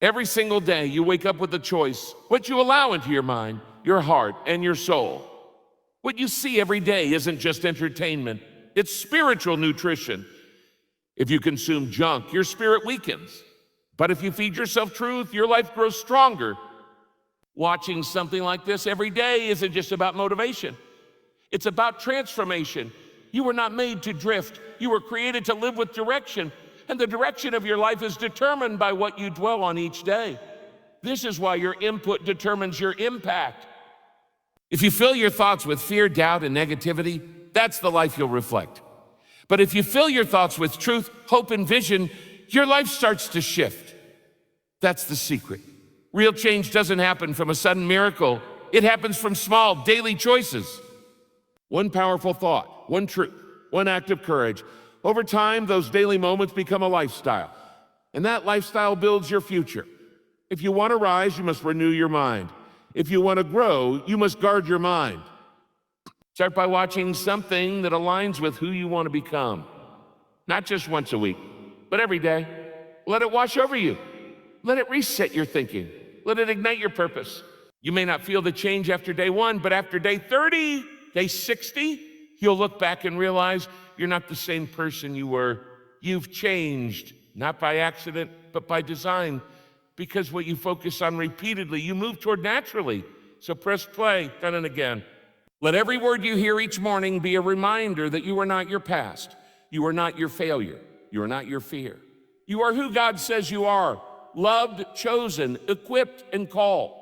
Every single day, you wake up with a choice: what you allow into your mind, your heart, and your soul. What you see every day isn't just entertainment, it's spiritual nutrition. If you consume junk, your spirit weakens. But if you feed yourself truth, your life grows stronger. Watching something like this every day isn't just about motivation. It's about transformation. You were not made to drift. You were created to live with direction. And the direction of your life is determined by what you dwell on each day. This is why your input determines your impact. If you fill your thoughts with fear, doubt, and negativity, that's the life you'll reflect. But if you fill your thoughts with truth, hope, and vision, your life starts to shift. That's the secret. Real change doesn't happen from a sudden miracle. It happens from small, daily choices. One powerful thought, one truth, one act of courage. Over time, those daily moments become a lifestyle, and that lifestyle builds your future. If you want to rise, you must renew your mind. If you want to grow, you must guard your mind. Start by watching something that aligns with who you want to become. Not just once a week, but every day. Let it wash over you. Let it reset your thinking. Let it ignite your purpose. You may not feel the change after day 1, but after day 30, day 60, you'll look back and realize you're not the same person you were. You've changed, not by accident, but by design. Because what you focus on repeatedly, you move toward naturally. So press play, done and again. Let every word you hear each morning be a reminder that you are not your past. You are not your failure. You are not your fear. You are who God says you are: loved, chosen, equipped, and called.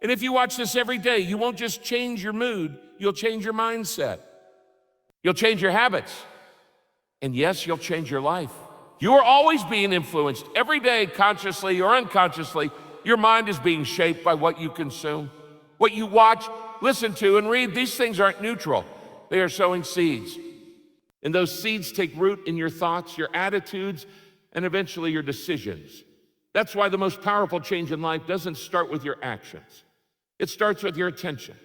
And if you watch this every day, you won't just change your mood, you'll change your mindset. You'll change your habits. And yes, you'll change your life. You are always being influenced every day, consciously or unconsciously. Your mind is being shaped by what you consume. What you watch, listen to, and read, these things aren't neutral. They are sowing seeds. And those seeds take root in your thoughts, your attitudes, and eventually your decisions. That's why the most powerful change in life doesn't start with your actions. It starts with your attention.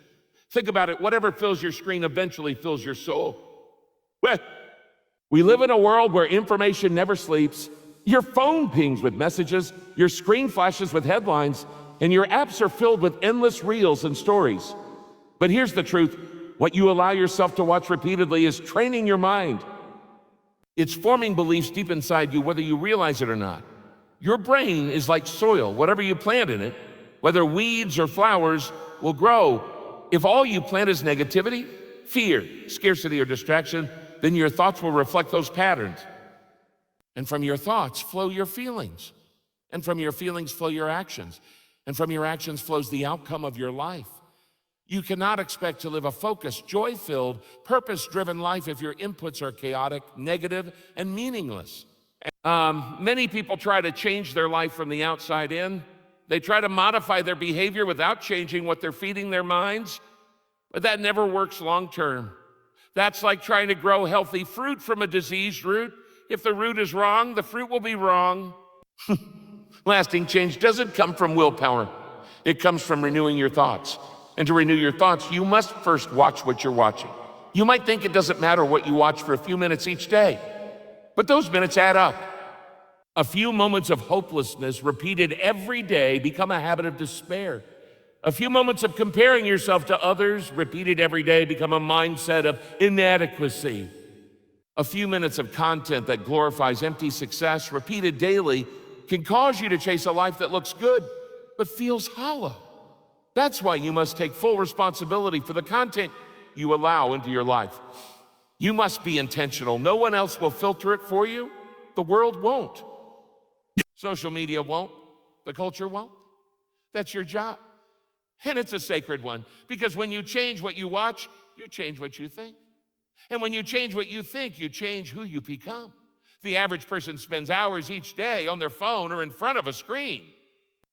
Think about it. Whatever fills your screen eventually fills your soul. Well, we live in a world where information never sleeps. Your phone pings with messages, your screen flashes with headlines, and your apps are filled with endless reels and stories. But here's the truth. What you allow yourself to watch repeatedly is training your mind. It's forming beliefs deep inside you, whether you realize it or not. Your brain is like soil. Whatever you plant in it, whether weeds or flowers, will grow. If all you plant is negativity, fear, scarcity, or distraction, then your thoughts will reflect those patterns. And from your thoughts flow your feelings. And from your feelings flow your actions. And from your actions flows the outcome of your life. You cannot expect to live a focused, joy-filled, purpose-driven life if your inputs are chaotic, negative, and meaningless. Many people try to change their life from the outside in. They try to modify their behavior without changing what they're feeding their minds, but that never works long-term. That's like trying to grow healthy fruit from a diseased root. If the root is wrong, the fruit will be wrong. Lasting change doesn't come from willpower. It comes from renewing your thoughts. And to renew your thoughts, you must first watch what you're watching. You might think it doesn't matter what you watch for a few minutes each day, but those minutes add up. A few moments of hopelessness repeated every day become a habit of despair. A few moments of comparing yourself to others repeated every day become a mindset of inadequacy. A few minutes of content that glorifies empty success repeated daily can cause you to chase a life that looks good but feels hollow. That's why you must take full responsibility for the content you allow into your life. You must be intentional. No one else will filter it for you. The world won't. Social media won't. The culture won't. That's your job. And it's a sacred one, because when you change what you watch, you change what you think. And when you change what you think, you change who you become. The average person spends hours each day on their phone or in front of a screen.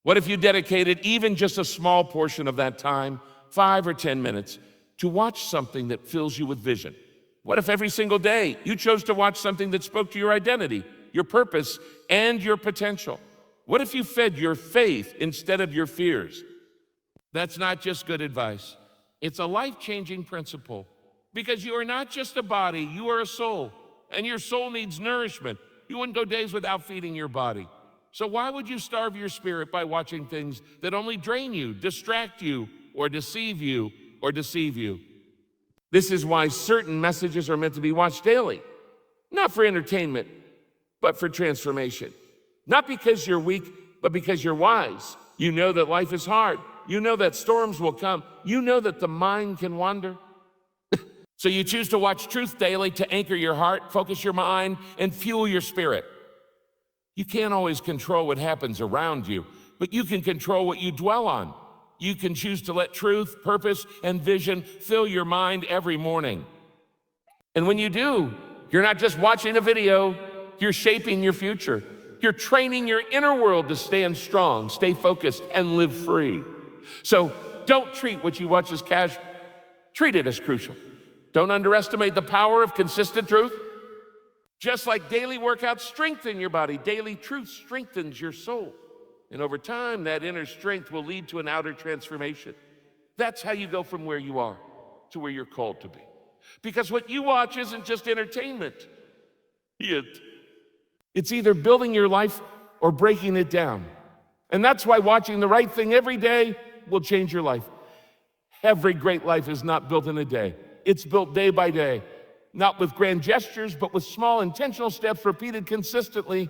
What if you dedicated even just a small portion of that time, 5 or 10 minutes, to watch something that fills you with vision? What if every single day you chose to watch something that spoke to your identity, your purpose, and your potential? What if you fed your faith instead of your fears? That's not just good advice. It's a life-changing principle, because you are not just a body, you are a soul, and your soul needs nourishment. You wouldn't go days without feeding your body. So why would you starve your spirit by watching things that only drain you, distract you, or deceive you, or deceive you? This is why certain messages are meant to be watched daily, not for entertainment, but for transformation. Not because you're weak, but because you're wise. You know that life is hard. You know that storms will come. You know that the mind can wander. So you choose to watch truth daily to anchor your heart, focus your mind, and fuel your spirit. You can't always control what happens around you, but you can control what you dwell on. You can choose to let truth, purpose, and vision fill your mind every morning. And when you do, you're not just watching a video, you're shaping your future. You're training your inner world to stand strong, stay focused, and live free. So don't treat what you watch as casual. Treat it as crucial. Don't underestimate the power of consistent truth. Just like daily workouts strengthen your body, daily truth strengthens your soul. And over time, that inner strength will lead to an outer transformation. That's how you go from where you are to where you're called to be. Because what you watch isn't just entertainment. It's either building your life or breaking it down. And that's why watching the right thing every day will change your life. Every great life is not built in a day. It's built day by day, not with grand gestures, but with small intentional steps repeated consistently.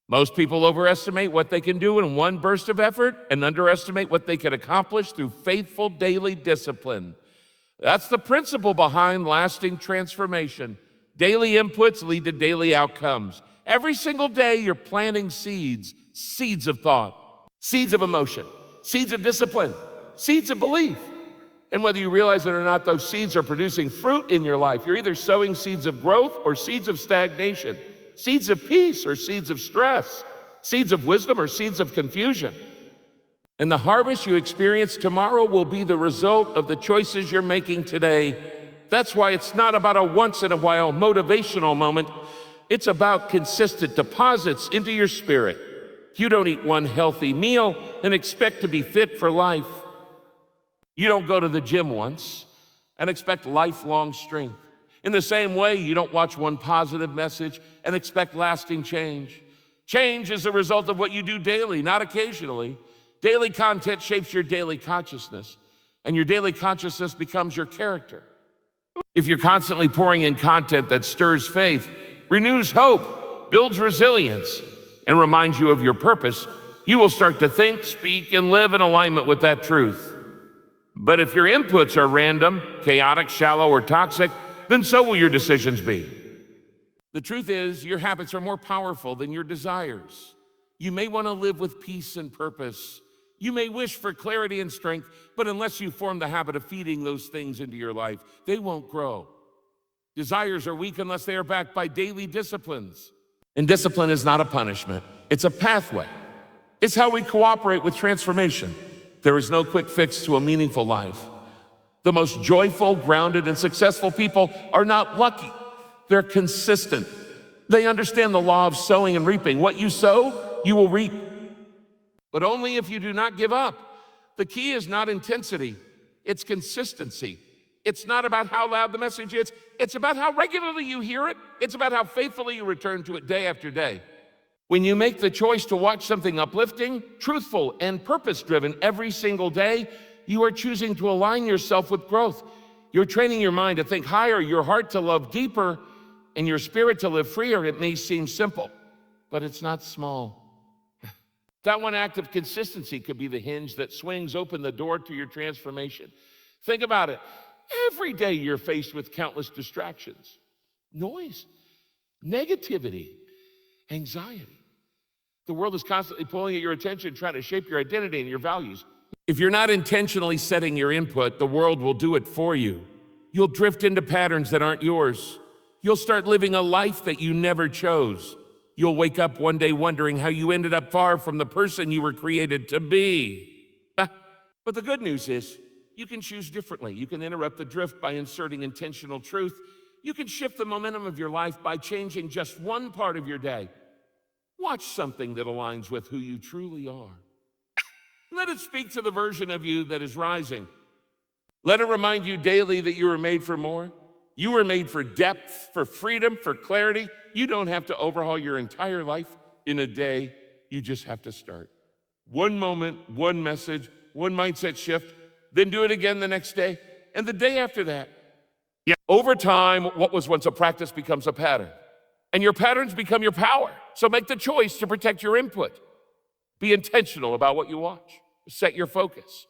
Most people overestimate what they can do in one burst of effort and underestimate what they can accomplish through faithful daily discipline. That's the principle behind lasting transformation. Daily inputs lead to daily outcomes. Every single day, you're planting seeds of thought, seeds of emotion, seeds of discipline, seeds of belief. And whether you realize it or not, those seeds are producing fruit in your life. You're either sowing seeds of growth or seeds of stagnation, seeds of peace or seeds of stress, seeds of wisdom or seeds of confusion. And the harvest you experience tomorrow will be the result of the choices you're making today. That's why it's not about a once-in-a-while motivational moment. It's about consistent deposits into your spirit. You don't eat one healthy meal and expect to be fit for life. You don't go to the gym once and expect lifelong strength. In the same way, you don't watch one positive message and expect lasting change. Change is a result of what you do daily, not occasionally. Daily content shapes your daily consciousness, and your daily consciousness becomes your character. If you're constantly pouring in content that stirs faith, renews hope, builds resilience, and reminds you of your purpose, you will start to think, speak, and live in alignment with that truth. But if your inputs are random, chaotic, shallow, or toxic, then so will your decisions be. The truth is, your habits are more powerful than your desires. You may want to live with peace and purpose. You may wish for clarity and strength, but unless you form the habit of feeding those things into your life, they won't grow. Desires are weak unless they are backed by daily disciplines. And discipline is not a punishment. It's a pathway. It's how we cooperate with transformation. There is no quick fix to a meaningful life. The most joyful, grounded, and successful people are not lucky. They're consistent. They understand the law of sowing and reaping. What you sow, you will reap. But only if you do not give up. The key is not intensity, it's consistency. It's not about how loud the message is. It's about how regularly you hear it. It's about how faithfully you return to it day after day. When you make the choice to watch something uplifting, truthful, and purpose-driven every single day, you are choosing to align yourself with growth. You're training your mind to think higher, your heart to love deeper, and your spirit to live freer. It may seem simple, but it's not small. That one act of consistency could be the hinge that swings open the door to your transformation. Think about it. Every day you're faced with countless distractions, noise, negativity, anxiety. The world is constantly pulling at your attention, trying to shape your identity and your values. If you're not intentionally setting your input, the world will do it for you. You'll drift into patterns that aren't yours. You'll start living a life that you never chose. You'll wake up one day wondering how you ended up far from the person you were created to be. But the good news is, you can choose differently. You can interrupt the drift by inserting intentional truth. You can shift the momentum of your life by changing just one part of your day. Watch something that aligns with who you truly are. Let it speak to the version of you that is rising. Let it remind you daily that you were made for more. You were made for depth, for freedom, for clarity. You don't have to overhaul your entire life in a day. You just have to start. One moment, one message, one mindset shift, then do it again the next day, and the day after that. Yeah. Over time, what was once a practice becomes a pattern, and your patterns become your power. So make the choice to protect your input. Be intentional about what you watch. Set your focus.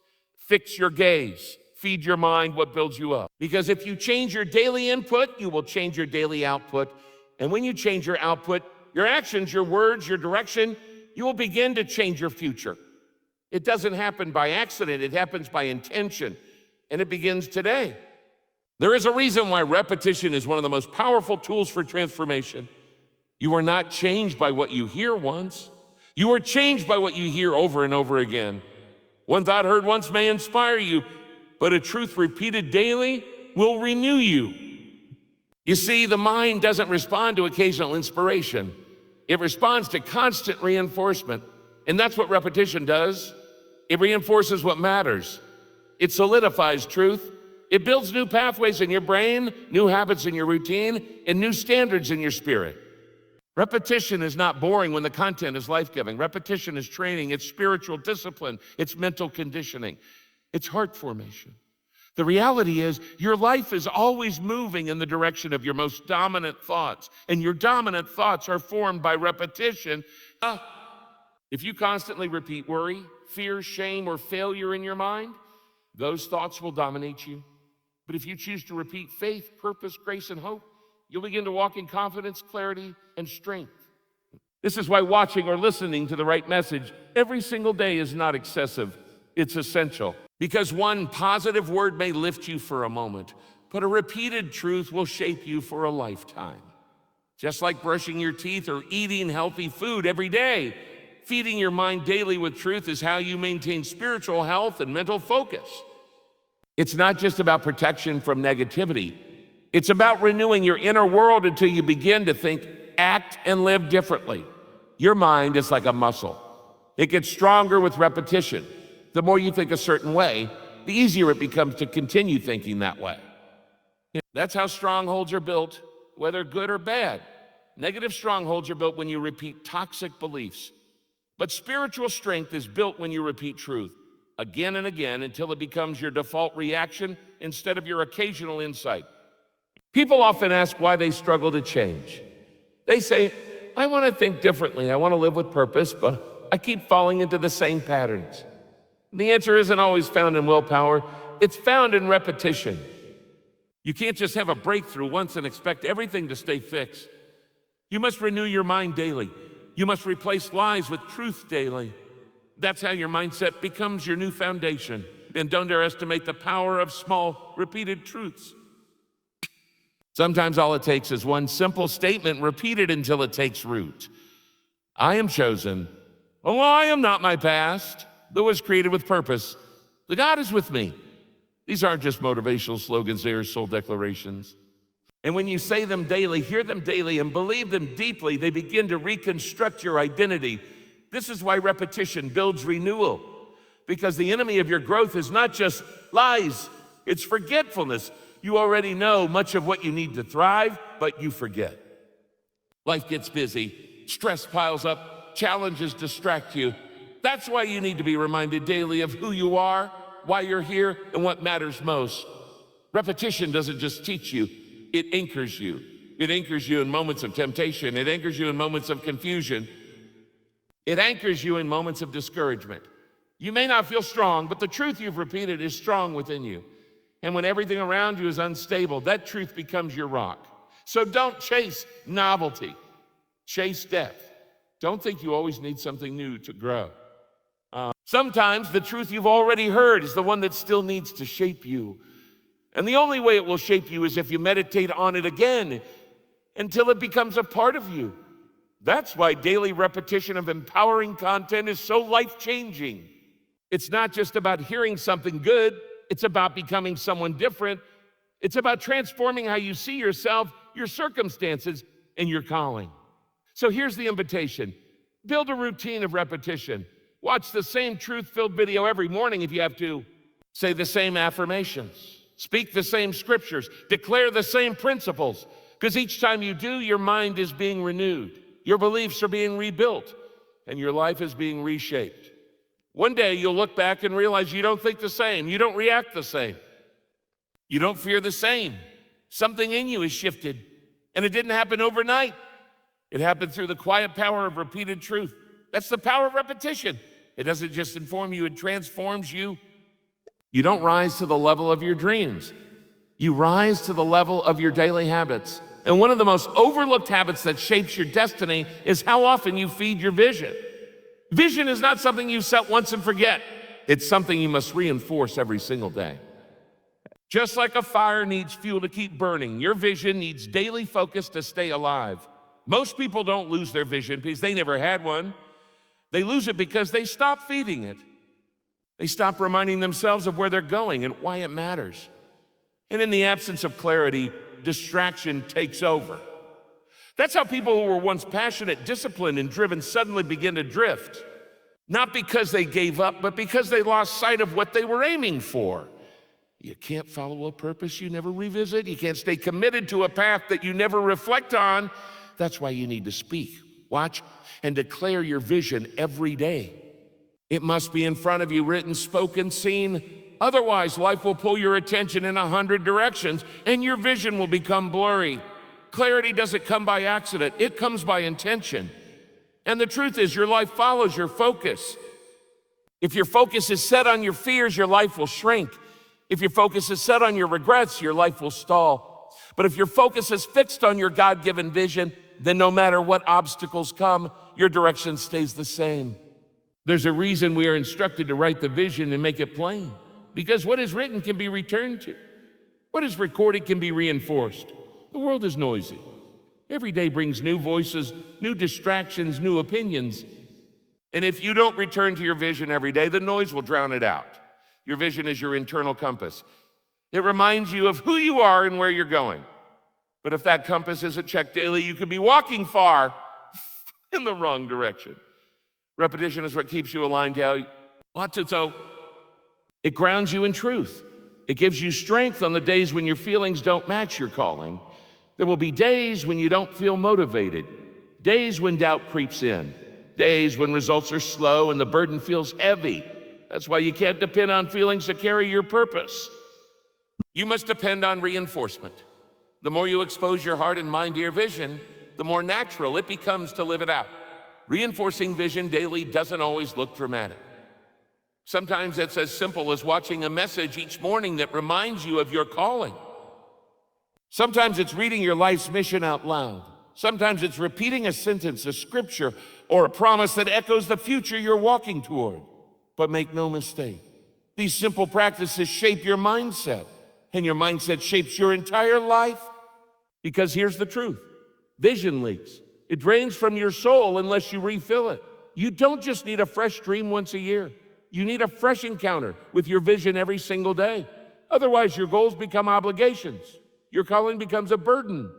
Fix your gaze. Feed your mind what builds you up. Because if you change your daily input, you will change your daily output. And when you change your output, your actions, your words, your direction, you will begin to change your future. It doesn't happen by accident. It happens by intention. And it begins today. There is a reason why repetition is one of the most powerful tools for transformation. You are not changed by what you hear once. You are changed by what you hear over and over again. One thought heard once may inspire you, but a truth repeated daily will renew you. You see, the mind doesn't respond to occasional inspiration. It responds to constant reinforcement. And that's what repetition does. It reinforces what matters. It solidifies truth. It builds new pathways in your brain, new habits in your routine, and new standards in your spirit. Repetition is not boring when the content is life-giving. Repetition is training. It's spiritual discipline. It's mental conditioning. It's heart formation. The reality is your life is always moving in the direction of your most dominant thoughts, and your dominant thoughts are formed by repetition. If you constantly repeat worry, fear, shame, or failure in your mind, those thoughts will dominate you. But if you choose to repeat faith, purpose, grace, and hope, you'll begin to walk in confidence, clarity, and strength. This is why watching or listening to the right message every single day is not excessive. It's essential. Because one positive word may lift you for a moment, but a repeated truth will shape you for a lifetime. Just like brushing your teeth or eating healthy food every day, feeding your mind daily with truth is how you maintain spiritual health and mental focus. It's not just about protection from negativity. It's about renewing your inner world until you begin to think, act, and live differently. Your mind is like a muscle. It gets stronger with repetition. The more you think a certain way, the easier it becomes to continue thinking that way. That's how strongholds are built, whether good or bad. Negative strongholds are built when you repeat toxic beliefs. But spiritual strength is built when you repeat truth again and again until it becomes your default reaction instead of your occasional insight. People often ask why they struggle to change. They say, I want to think differently. I want to live with purpose, but I keep falling into the same patterns. The answer isn't always found in willpower. It's found in repetition. You can't just have a breakthrough once and expect everything to stay fixed. You must renew your mind daily. You must replace lies with truth daily. That's how your mindset becomes your new foundation. And don't underestimate the power of small, repeated truths. Sometimes all it takes is one simple statement repeated until it takes root. I am chosen. Oh, I am not my past. That was created with purpose. The God is with me. These aren't just motivational slogans, they are soul declarations. And when you say them daily, hear them daily, and believe them deeply, they begin to reconstruct your identity. This is why repetition builds renewal, because the enemy of your growth is not just lies, it's forgetfulness. You already know much of what you need to thrive, but you forget. Life gets busy, stress piles up, challenges distract you. That's why you need to be reminded daily of who you are, why you're here, and what matters most. Repetition doesn't just teach you, it anchors you. It anchors you in moments of temptation. It anchors you in moments of confusion. It anchors you in moments of discouragement. You may not feel strong, but the truth you've repeated is strong within you. And when everything around you is unstable, that truth becomes your rock. So don't chase novelty. Chase depth. Don't think you always need something new to grow. Sometimes the truth you've already heard is the one that still needs to shape you. And the only way it will shape you is if you meditate on it again until it becomes a part of you. That's why daily repetition of empowering content is so life-changing. It's not just about hearing something good. It's about becoming someone different. It's about transforming how you see yourself, your circumstances, and your calling. So here's the invitation. Build a routine of repetition. Watch the same truth-filled video every morning if you have to. Say the same affirmations. Speak the same scriptures. Declare the same principles. Because each time you do, your mind is being renewed. Your beliefs are being rebuilt. and your life is being reshaped. One day you'll look back and realize you don't think the same, you don't react the same, you don't fear the same. Something in you has shifted, and it didn't happen overnight. It happened through the quiet power of repeated truth. That's the power of repetition. It doesn't just inform you, it transforms you. You don't rise to the level of your dreams. You rise to the level of your daily habits. And one of the most overlooked habits that shapes your destiny is how often you feed your vision. Vision is not something you set once and forget. It's something you must reinforce every single day. Just like a fire needs fuel to keep burning, your vision needs daily focus to stay alive. Most people don't lose their vision because they never had one. They lose it because they stop feeding it. They stop reminding themselves of where they're going and why it matters. And in the absence of clarity, distraction takes over. That's how people who were once passionate, disciplined, and driven suddenly begin to drift. Not because they gave up, but because they lost sight of what they were aiming for. You can't follow a purpose you never revisit. You can't stay committed to a path that you never reflect on. That's why you need to speak, watch, and declare your vision every day. It must be in front of you, written, spoken, seen. Otherwise, life will pull your attention in 100 directions, and your vision will become blurry. Clarity doesn't come by accident. It comes by intention. And the truth is, your life follows your focus. If your focus is set on your fears, your life will shrink. If your focus is set on your regrets, your life will stall. But if your focus is fixed on your God-given vision, then no matter what obstacles come, your direction stays the same. There's a reason we are instructed to write the vision and make it plain. Because what is written can be returned to. What is recorded can be reinforced. The world is noisy. Every day brings new voices, new distractions, new opinions. And if you don't return to your vision every day, the noise will drown it out. Your vision is your internal compass. It reminds you of who you are and where you're going. But if that compass isn't checked daily, you could be walking far in the wrong direction. Repetition is what keeps you aligned to how you want to. So it grounds you in truth. It gives you strength on the days when your feelings don't match your calling. There will be days when you don't feel motivated, days when doubt creeps in, days when results are slow and the burden feels heavy. That's why you can't depend on feelings to carry your purpose. You must depend on reinforcement. The more you expose your heart and mind to your vision, the more natural it becomes to live it out. Reinforcing vision daily doesn't always look dramatic. Sometimes it's as simple as watching a message each morning that reminds you of your calling. Sometimes it's reading your life's mission out loud. Sometimes it's repeating a sentence, a scripture, or a promise that echoes the future you're walking toward. But make no mistake, these simple practices shape your mindset, and your mindset shapes your entire life. Because here's the truth, vision leaks. It drains from your soul unless you refill it. You don't just need a fresh dream once a year. You need a fresh encounter with your vision every single day. Otherwise, your goals become obligations. Your calling becomes a burden.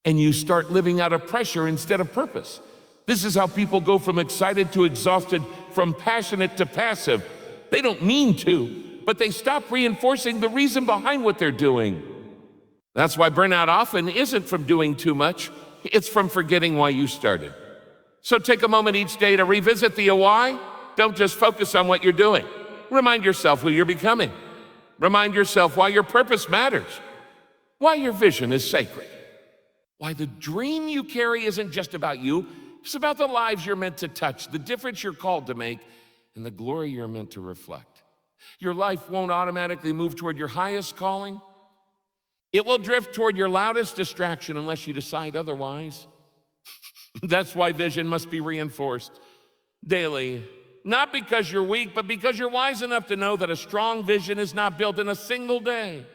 And you start living out of pressure instead of purpose. This is how people go from excited to exhausted, from passionate to passive. They don't mean to, but they stop reinforcing the reason behind what they're doing. That's why burnout often isn't from doing too much. It's from forgetting why you started. So take a moment each day to revisit the why. Don't just focus on what you're doing. Remind yourself who you're becoming. Remind yourself why your purpose matters, why your vision is sacred, why the dream you carry isn't just about you. It's about the lives you're meant to touch, the difference you're called to make, and the glory you're meant to reflect. Your life won't automatically move toward your highest calling. It will drift toward your loudest distraction unless you decide otherwise. That's why vision must be reinforced daily. Not because you're weak, but because you're wise enough to know that a strong vision is not built in a single day.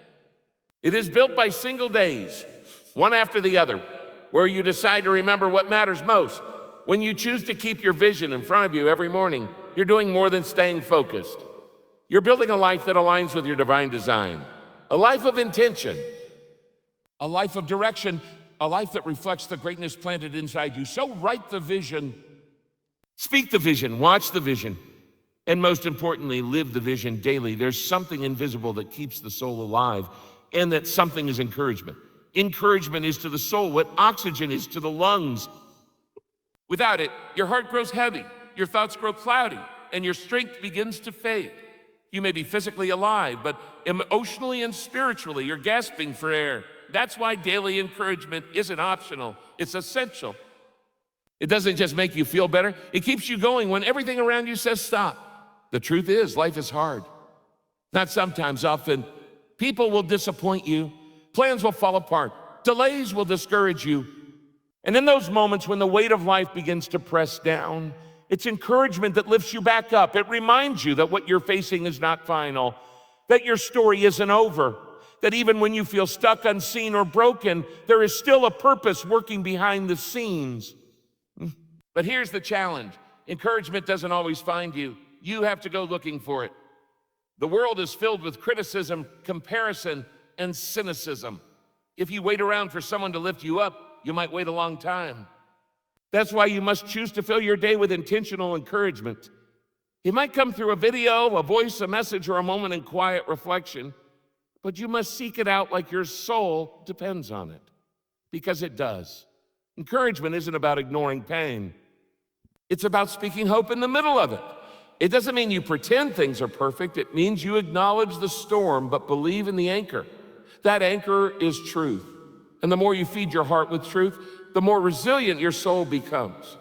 It is built by single days, one after the other, where you decide to remember what matters most. When you choose to keep your vision in front of you every morning, you're doing more than staying focused. You're building a life that aligns with your divine design, a life of intention, a life of direction, a life that reflects the greatness planted inside you. So write the vision, speak the vision, watch the vision, and most importantly, live the vision daily. There's something invisible that keeps the soul alive, and that something is encouragement. Encouragement is to the soul what oxygen is to the lungs. Without it, your heart grows heavy, your thoughts grow cloudy, and your strength begins to fade. You may be physically alive, but emotionally and spiritually, you're gasping for air. That's why daily encouragement isn't optional, it's essential. It doesn't just make you feel better, it keeps you going when everything around you says stop. The truth is, life is hard. Not sometimes, often. People will disappoint you, plans will fall apart, delays will discourage you. And in those moments when the weight of life begins to press down, it's encouragement that lifts you back up. It reminds you that what you're facing is not final, that your story isn't over, that even when you feel stuck, unseen, or broken, there is still a purpose working behind the scenes. But here's the challenge. Encouragement doesn't always find you. You have to go looking for it. The world is filled with criticism, comparison, and cynicism. If you wait around for someone to lift you up, you might wait a long time. That's why you must choose to fill your day with intentional encouragement. It might come through a video, a voice, a message, or a moment in quiet reflection, but you must seek it out like your soul depends on it, because it does. Encouragement isn't about ignoring pain. It's about speaking hope in the middle of it. It doesn't mean you pretend things are perfect. It means you acknowledge the storm, but believe in the anchor. That anchor is truth. And the more you feed your heart with truth, the more resilient your soul becomes.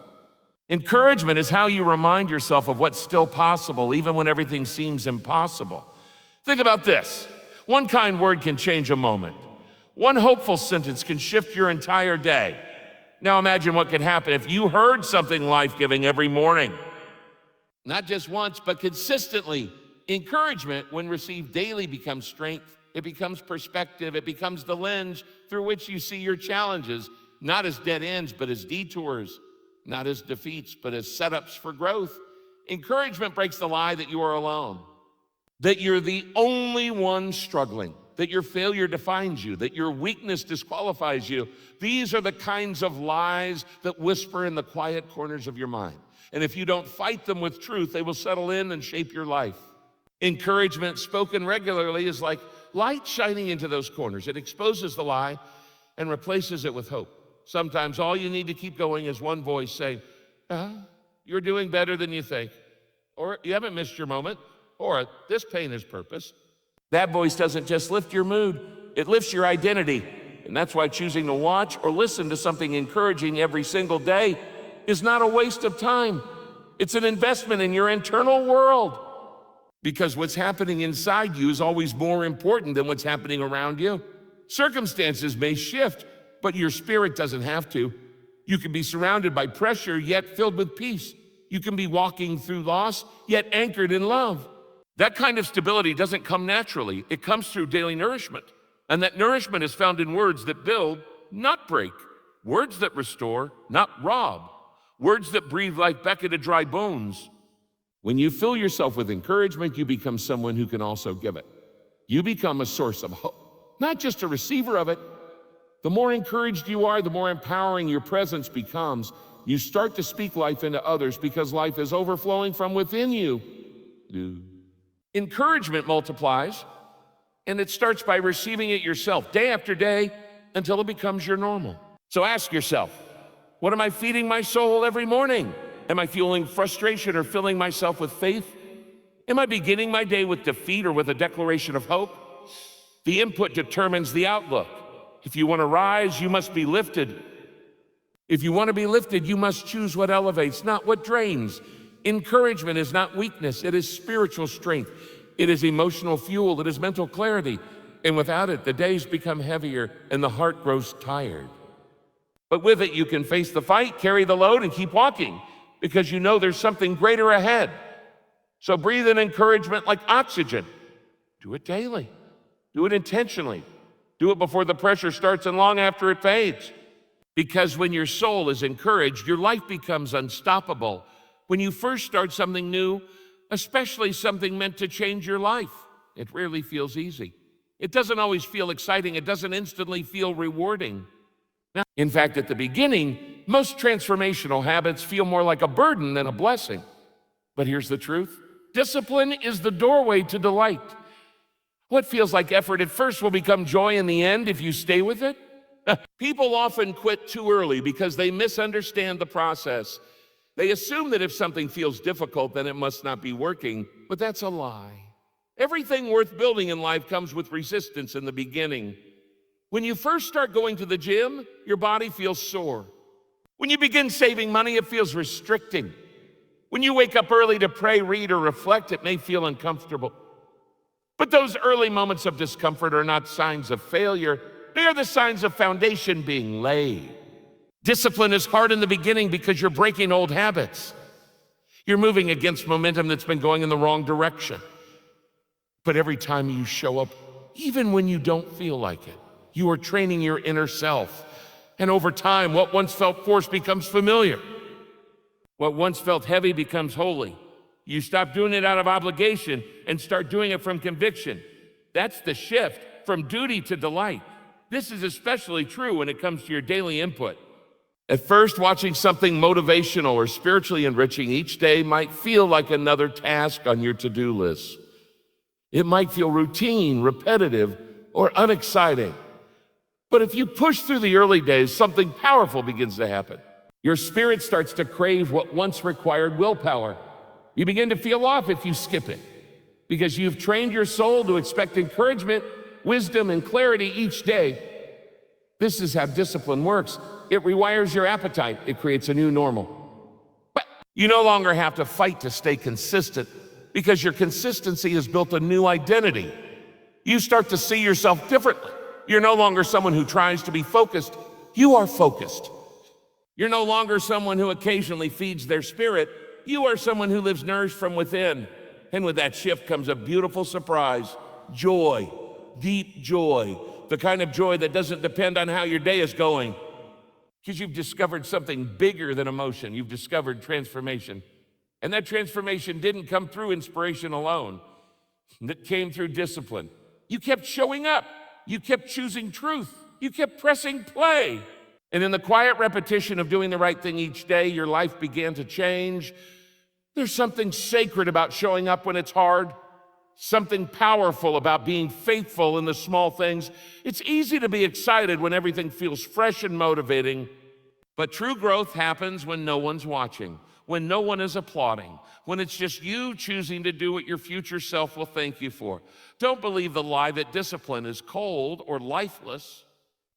Encouragement is how you remind yourself of what's still possible, even when everything seems impossible. Think about this. One kind word can change a moment. One hopeful sentence can shift your entire day. Now imagine what could happen if you heard something life-giving every morning. Not just once, but consistently. Encouragement, when received daily, becomes strength. It becomes perspective. It becomes the lens through which you see your challenges, not as dead ends, but as detours, not as defeats, but as setups for growth. Encouragement breaks the lie that you are alone, that you're the only one struggling, that your failure defines you, that your weakness disqualifies you. These are the kinds of lies that whisper in the quiet corners of your mind. And if you don't fight them with truth, they will settle in and shape your life. Encouragement spoken regularly is like light shining into those corners. It exposes the lie and replaces it with hope. Sometimes all you need to keep going is one voice saying, you're doing better than you think, or you haven't missed your moment, or this pain has purpose. That voice doesn't just lift your mood, it lifts your identity. And that's why choosing to watch or listen to something encouraging every single day is not a waste of time. It's an investment in your internal world. Because what's happening inside you is always more important than what's happening around you. Circumstances may shift, but your spirit doesn't have to. You can be surrounded by pressure, yet filled with peace. You can be walking through loss, yet anchored in love. That kind of stability doesn't come naturally. It comes through daily nourishment. And that nourishment is found in words that build, not break. Words that restore, not rob. Words that breathe life back into dry bones. When you fill yourself with encouragement, you become someone who can also give it. You become a source of hope, not just a receiver of it. The more encouraged you are, the more empowering your presence becomes. You start to speak life into others because life is overflowing from within you. Encouragement multiplies, and it starts by receiving it yourself day after day until it becomes your normal. So ask yourself, what am I feeding my soul every morning? Am I fueling frustration or filling myself with faith? Am I beginning my day with defeat or with a declaration of hope? The input determines the outlook. If you want to rise, you must be lifted. If you want to be lifted, you must choose what elevates, not what drains. Encouragement is not weakness, it is spiritual strength. It is emotional fuel, it is mental clarity. And without it, the days become heavier and the heart grows tired. But with it, you can face the fight, carry the load, and keep walking because you know there's something greater ahead. So breathe in encouragement like oxygen. Do it daily. Do it intentionally. Do it before the pressure starts and long after it fades. Because when your soul is encouraged, your life becomes unstoppable. When you first start something new, especially something meant to change your life, it rarely feels easy. It doesn't always feel exciting. It doesn't instantly feel rewarding. Now, in fact, at the beginning, most transformational habits feel more like a burden than a blessing. But here's the truth. Discipline is the doorway to delight. What feels like effort at first will become joy in the end if you stay with it. People often quit too early because they misunderstand the process. They assume that if something feels difficult, then it must not be working, but that's a lie. Everything worth building in life comes with resistance in the beginning. When you first start going to the gym, your body feels sore. When you begin saving money, it feels restricting. When you wake up early to pray, read, or reflect, it may feel uncomfortable. But those early moments of discomfort are not signs of failure. They are the signs of foundation being laid. Discipline is hard in the beginning because you're breaking old habits. You're moving against momentum that's been going in the wrong direction. But every time you show up, even when you don't feel like it, you are training your inner self. And over time, what once felt forced becomes familiar. What once felt heavy becomes holy. You stop doing it out of obligation and start doing it from conviction. That's the shift from duty to delight. This is especially true when it comes to your daily input. At first, watching something motivational or spiritually enriching each day might feel like another task on your to-do list. It might feel routine, repetitive, or unexciting. But if you push through the early days, something powerful begins to happen. Your spirit starts to crave what once required willpower. You begin to feel off if you skip it, because you've trained your soul to expect encouragement, wisdom, and clarity each day. This is how discipline works. It rewires your appetite. It creates a new normal. But you no longer have to fight to stay consistent, because your consistency has built a new identity. You start to see yourself differently. You're no longer someone who tries to be focused. You are focused. You're no longer someone who occasionally feeds their spirit. You are someone who lives nourished from within. And with that shift comes a beautiful surprise: joy, deep joy, the kind of joy that doesn't depend on how your day is going. Because you've discovered something bigger than emotion. You've discovered transformation. And that transformation didn't come through inspiration alone. It came through discipline. You kept showing up. You kept choosing truth. You kept pressing play. And in the quiet repetition of doing the right thing each day, your life began to change. There's something sacred about showing up when it's hard. Something powerful about being faithful in the small things. It's easy to be excited when everything feels fresh and motivating. But true growth happens when no one's watching, when no one is applauding, when it's just you choosing to do what your future self will thank you for. Don't believe the lie that discipline is cold or lifeless.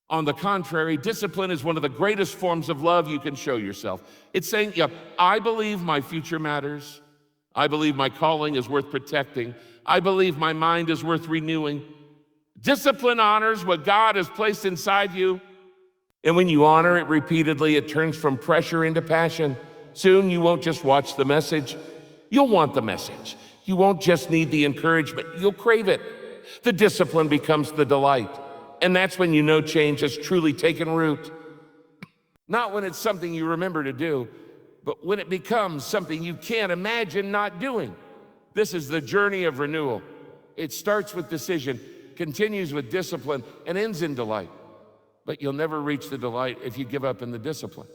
On the contrary, discipline is one of the greatest forms of love you can show yourself. It's saying, I believe my future matters. I believe my calling is worth protecting. I believe my mind is worth renewing. Discipline honors what God has placed inside you. And when you honor it repeatedly, it turns from pressure into passion. Soon you won't just watch the message. You'll want the message. You won't just need the encouragement. You'll crave it. The discipline becomes the delight. And that's when you know change has truly taken root. Not when it's something you remember to do, but when it becomes something you can't imagine not doing. This is the journey of renewal. It starts with decision, continues with discipline, and ends in delight. But you'll never reach the delight if you give up in the discipline.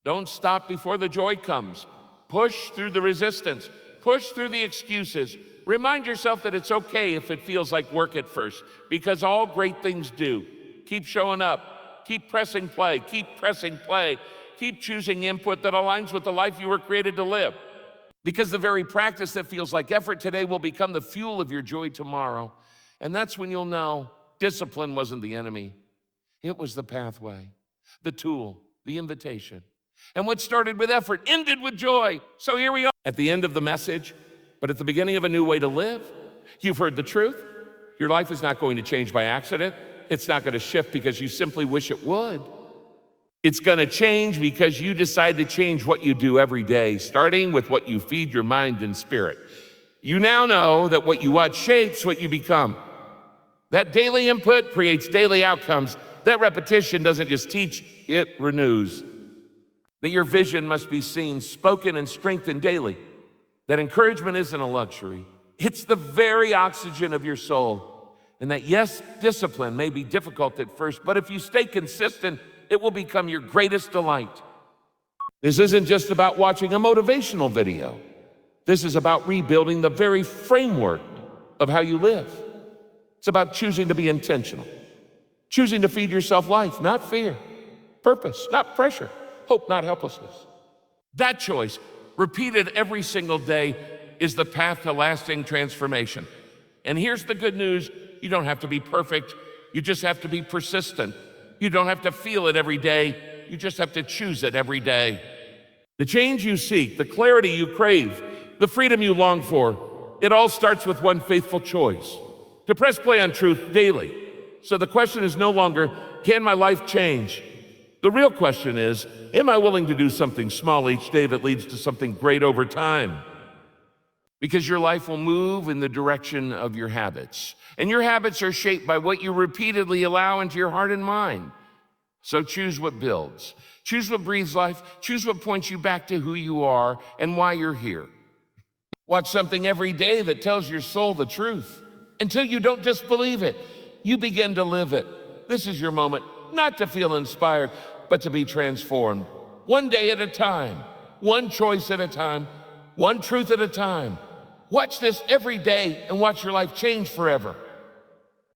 Don't stop before the joy comes. Push through the resistance. Push through the excuses. Remind yourself that it's okay if it feels like work at first, because all great things do. Keep showing up. Keep pressing play. Keep pressing play. Keep choosing input that aligns with the life you were created to live. Because the very practice that feels like effort today will become the fuel of your joy tomorrow. And that's when you'll know discipline wasn't the enemy. It was the pathway, the tool, the invitation. And what started with effort ended with joy. So here we are at the end of the message, but at the beginning of a new way to live. You've heard the truth. Your life is not going to change by accident. It's not going to shift because you simply wish it would. It's going to change because you decide to change what you do every day, starting with what you feed your mind and spirit. You now know that what you watch shapes what you become. That daily input creates daily outcomes. That repetition doesn't just teach, it renews. That your vision must be seen, spoken, and strengthened daily. That encouragement isn't a luxury. It's the very oxygen of your soul. And that, yes, discipline may be difficult at first, but if you stay consistent, it will become your greatest delight. This isn't just about watching a motivational video. This is about rebuilding the very framework of how you live. It's about choosing to be intentional, Choosing to feed yourself life, not fear. Purpose, not pressure. Hope, not helplessness. That choice, repeated every single day, is the path to lasting transformation. And here's the good news. You don't have to be perfect. You just have to be persistent. You don't have to feel it every day. You just have to choose it every day. The change you seek, the clarity you crave, the freedom you long for, it all starts with one faithful choice: to press play on truth daily. So the question is no longer, can my life change? The real question is, am I willing to do something small each day that leads to something great over time? Because your life will move in the direction of your habits. And your habits are shaped by what you repeatedly allow into your heart and mind. So choose what builds. Choose what breathes life. Choose what points you back to who you are and why you're here. Watch something every day that tells your soul the truth. Until you don't just believe it, you begin to live it. This is your moment, not to feel inspired, but to be transformed. One day at a time, one choice at a time, one truth at a time. Watch this every day and watch your life change forever.